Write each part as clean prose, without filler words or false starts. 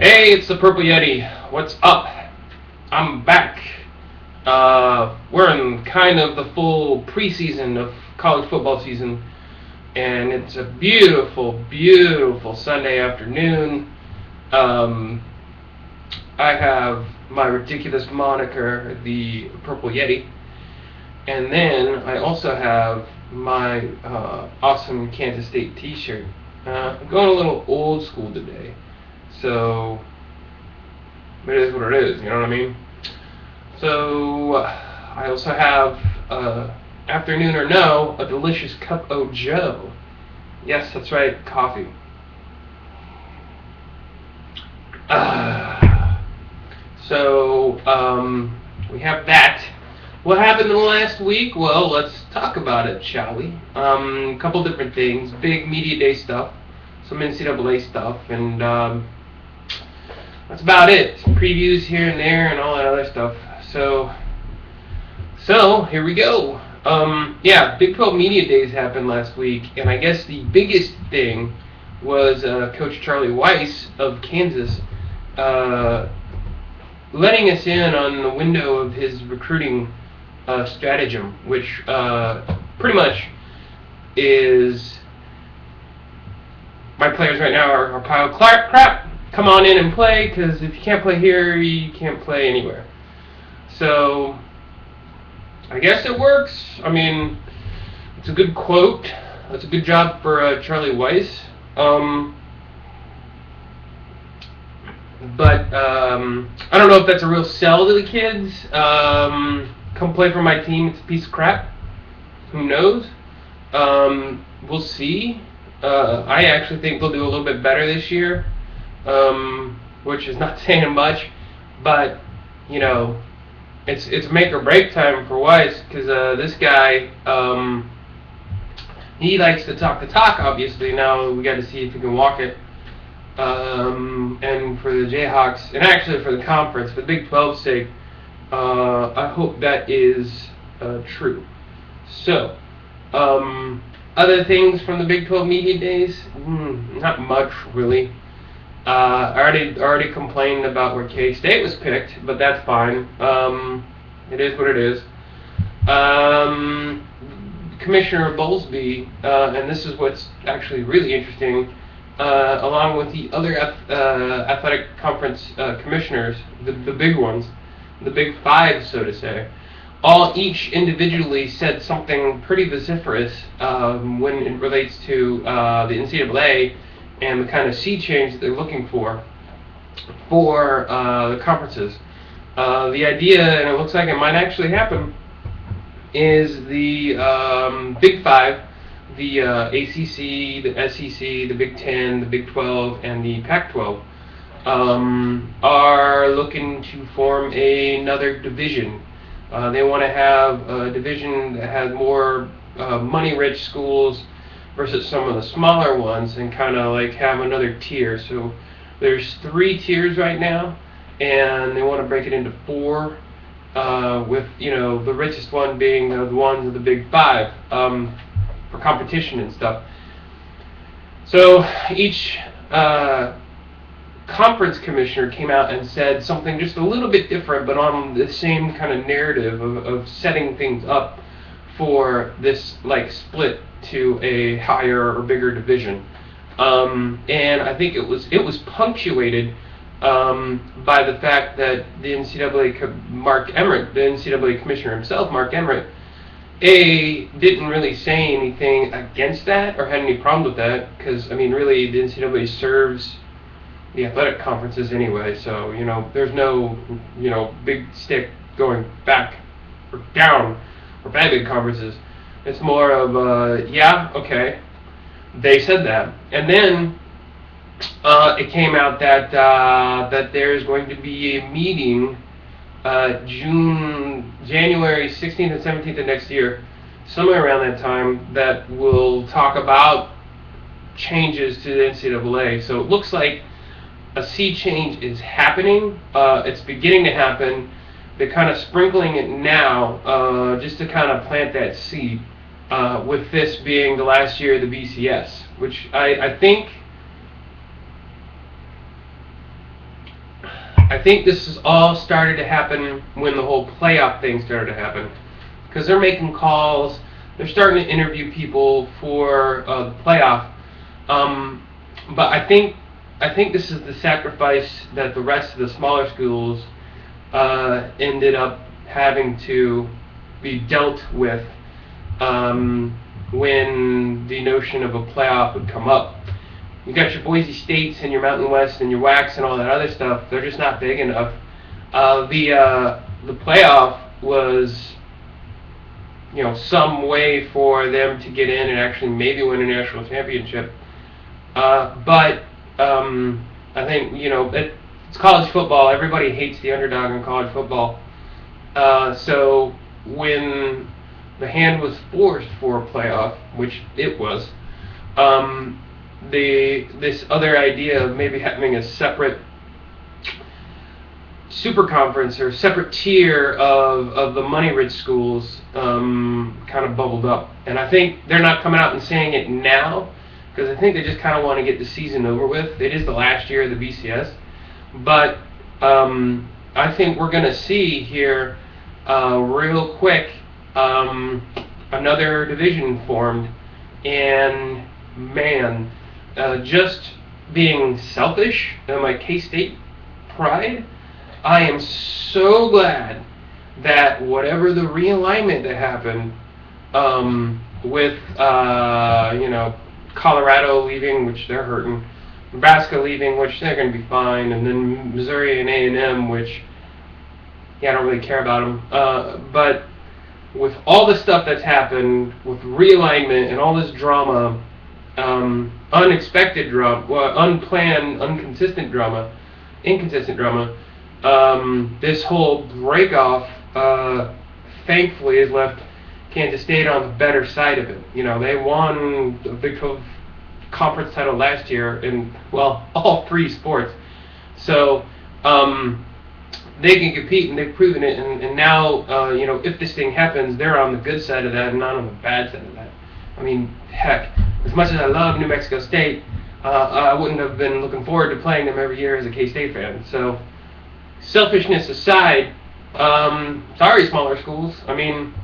Hey, it's the Purple Yeti. What's up? I'm back. We're in kind of the full preseason of college football season, and it's a beautiful, beautiful Sunday afternoon. Um, I have my ridiculous moniker, the Purple Yeti, and then I also have my awesome Kansas State t-shirt. I'm going a little old school today. So, it is what it is, you know what I mean? So, I also have, afternoon or no, a delicious cup of joe. Yes, that's right, coffee. We have that. What happened in the last week? Well, let's talk about it, shall we? A couple different things. Big media day stuff, some NCAA stuff, and that's about it. Previews here and there and all that other stuff. So here we go. Big 12 Media Days happened last week, and I guess the biggest thing was Coach Charlie Weiss of Kansas letting us in on the window of his recruiting stratagem, which pretty much is my players right now are a pile of crap. Come on in and play, because if you can't play here, you can't play anywhere. So, I guess it works. I mean, it's a good quote. That's a good job for Charlie Weiss. But I don't know if that's a real sell to the kids. Come play for my team. It's a piece of crap. Who knows? We'll see. I actually think they'll do a little bit better this year. Which is not saying much, but it's make or break time for Weiss, because this guy he likes to talk the talk. Obviously, now we got to see if he can walk it. And for the Jayhawks, and actually for the conference, for the Big 12's sake, I hope that is true. So, other things from the Big 12 Media Days? Not much, really. I already complained about where K-State was picked, but that's fine. It is what it is. Commissioner Bowlesby, and this is what's actually really interesting, along with the other athletic conference commissioners, the big ones, the big five, so to say, each individually said something pretty vociferous when it relates to the NCAA and the kind of sea change that they're looking for the conferences. The idea, and it looks like it might actually happen, is the Big Five, the ACC, the SEC, the Big 10, the Big 12, and the Pac-12, are looking to form another division. They want to have a division that has more money-rich schools versus some of the smaller ones, and kind of like have another tier. So there's 3 tiers right now, and they want to break it into 4, with the richest one being the ones of the Big Five, for competition and stuff. So each conference commissioner came out and said something just a little bit different, but on the same kind of narrative of setting things up for this split to a higher or bigger division. And I think it was punctuated by the fact that the NCAA Mark Emmert, the NCAA commissioner himself, Mark Emmert, didn't really say anything against that or had any problem with that, because really the NCAA serves the athletic conferences anyway, so there's no big stick going back or down for big conferences. It's more of okay, they said that, and then it came out that there's going to be a meeting January 16th and 17th of next year, somewhere around that time, that will talk about changes to the NCAA. So it looks like a sea change is happening. It's beginning to happen. They're kind of sprinkling it now, just to kind of plant that seed, with this being the last year of the BCS, which I think I think this has all started to happen when the whole playoff thing started to happen, because they're making calls, they're starting to interview people for the playoff. But I think this is the sacrifice that the rest of the smaller schools ended up having to be dealt with when the notion of a playoff would come up. You got your Boise States and your Mountain West and your WACs and all that other stuff. They're just not big enough. The playoff was, some way for them to get in and actually maybe win a national championship. But I think it's college football. Everybody hates the underdog in college football. So when the hand was forced for a playoff, which it was, this other idea of maybe having a separate super conference or separate tier of the money-rich schools kind of bubbled up. And I think they're not coming out and saying it now, because I think they just kind of want to get the season over with. It is the last year of the BCS. But I think we're going to see here real quick another division formed. And, man, just being selfish and my K-State pride, I am so glad that whatever the realignment that happened with, Colorado leaving, which they're hurting, Nebraska leaving, which they're going to be fine, and then Missouri and A&M, which, I don't really care about them. But with all the stuff that's happened, with realignment and all this drama, unexpected drama, unplanned, inconsistent drama, this whole break-off, thankfully, has left Kansas State on the better side of it. They won the Big 12 conference title last year in, all three sports. So they can compete, and they've proven it. And now, if this thing happens, they're on the good side of that and not on the bad side of that. I mean, heck, as much as I love New Mexico State, I wouldn't have been looking forward to playing them every year as a K-State fan. So, selfishness aside, sorry, smaller schools. I mean,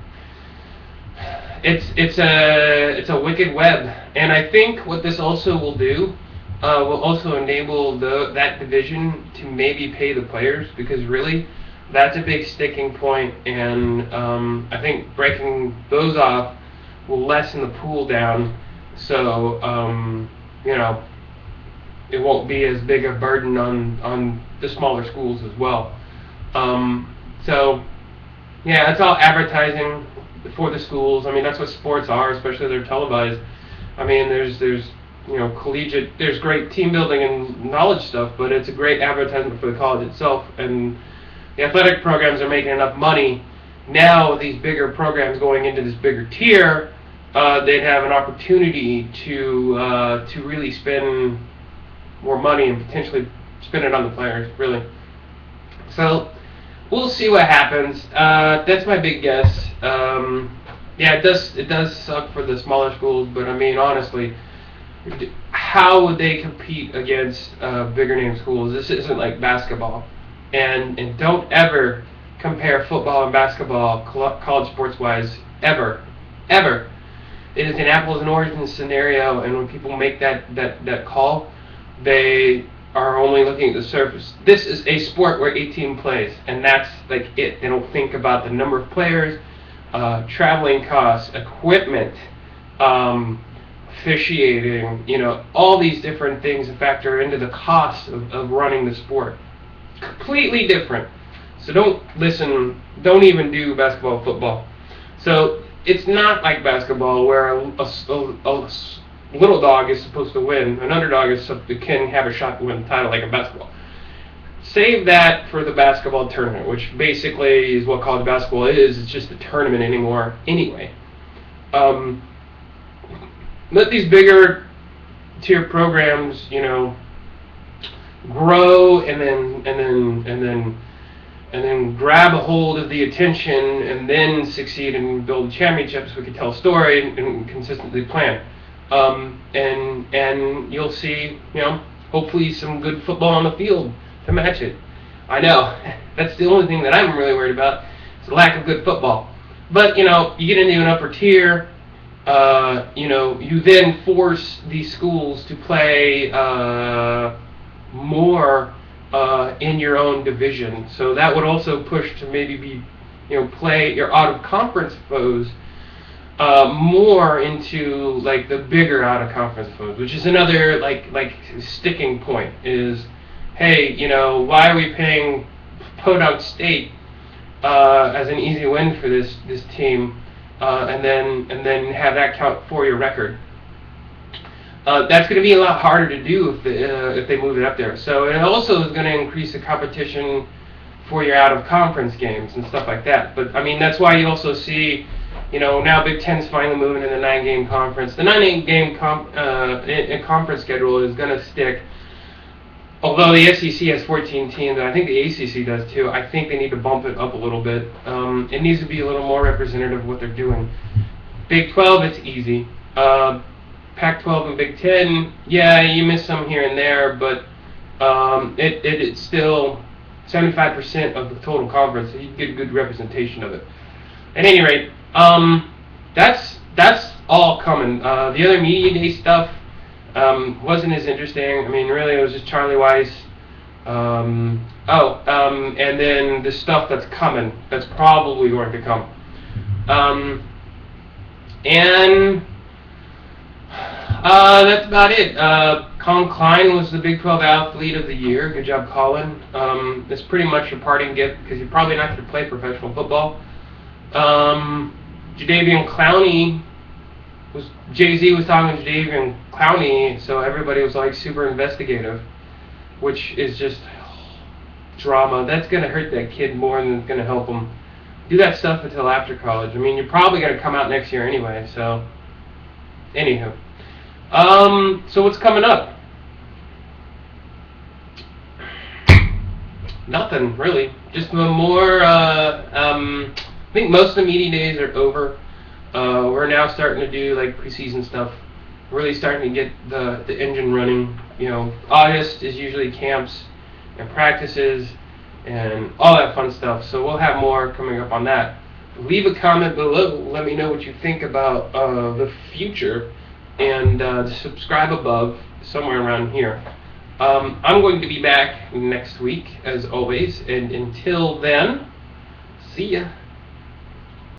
it's a wicked web, and I think what this also will do will also enable that division to maybe pay the players, because really, that's a big sticking point, and I think breaking those off will lessen the pool down, so it won't be as big a burden on the smaller schools as well. It's all advertising for the schools. I mean, that's what sports are, especially they're televised. I mean, there's collegiate, there's great team building and knowledge stuff, but it's a great advertisement for the college itself. And the athletic programs are making enough money. Now, with these bigger programs going into this bigger tier, they'd have an opportunity to really spend more money and potentially spend it on the players, really. So we'll see what happens. That's my big guess. It does suck for the smaller schools, but I mean, honestly, how would they compete against bigger name schools? This isn't like basketball, and don't ever compare football and basketball college sports wise ever. It is an apples and oranges scenario, and when people make that call, they are only looking at the surface. This is a sport where 18 plays, and that's like it. They don't think about the number of players, traveling costs, equipment, officiating, all these different things that factor into the cost of running the sport. Completely different. So don't even do basketball, football. So it's not like basketball where a little dog is supposed to win. An underdog can have a shot to win the title like in basketball. Save that for the basketball tournament, which basically is what college basketball is. It's just a tournament anymore anyway. Let these bigger tier programs, grow and then grab a hold of the attention and then succeed and build championships. We could tell a story and consistently plan. And you'll see, hopefully some good football on the field to match it. I know. That's the only thing that I'm really worried about. Is the lack of good football. But, you get into an upper tier. You then force these schools to play more in your own division. So that would also push to maybe play your out-of-conference foes more into like the bigger out-of-conference foes, which is another like sticking point. Is, hey, why are we paying Podunk State as an easy win for this team, and then have that count for your record? That's going to be a lot harder to do if they move it up there. So it also is going to increase the competition for your out-of-conference games and stuff like that. But I mean, that's why you also see, now Big Ten's finally moving to the 9-game conference. The 9-game conference schedule is going to stick. Although the SEC has 14 teams, and I think the ACC does too, I think they need to bump it up a little bit. It needs to be a little more representative of what they're doing. Big 12, it's easy. Pac-12 and Big 10, yeah, you miss some here and there, but it's still 75% of the total conference, so you get a good representation of it. At any rate, that's all coming. The other media day stuff wasn't as interesting. I mean, really, it was just Charlie Weiss. And then the stuff that's coming, that's probably going to come. That's about it. Collin Klein was the Big 12 Athlete of the Year. Good job, Collin. It's pretty much your parting gift because you're probably not going to play professional football. Jadeveon Clowney Jay-Z was talking to Jadeveon Clowney, so everybody was like super investigative, which is just drama. That's going to hurt that kid more than it's going to help him. Do that stuff until after college. I mean, you're probably going to come out next year anyway, so anywho. So what's coming up? Nothing, really. Just more, I think most of the media days are over. We're now starting to do like preseason stuff. Really starting to get the engine running. August is usually camps and practices and all that fun stuff. So we'll have more coming up on that. Leave a comment below. Let me know what you think about the future, and subscribe above, somewhere around here. I'm going to be back next week, as always, and until then, see ya.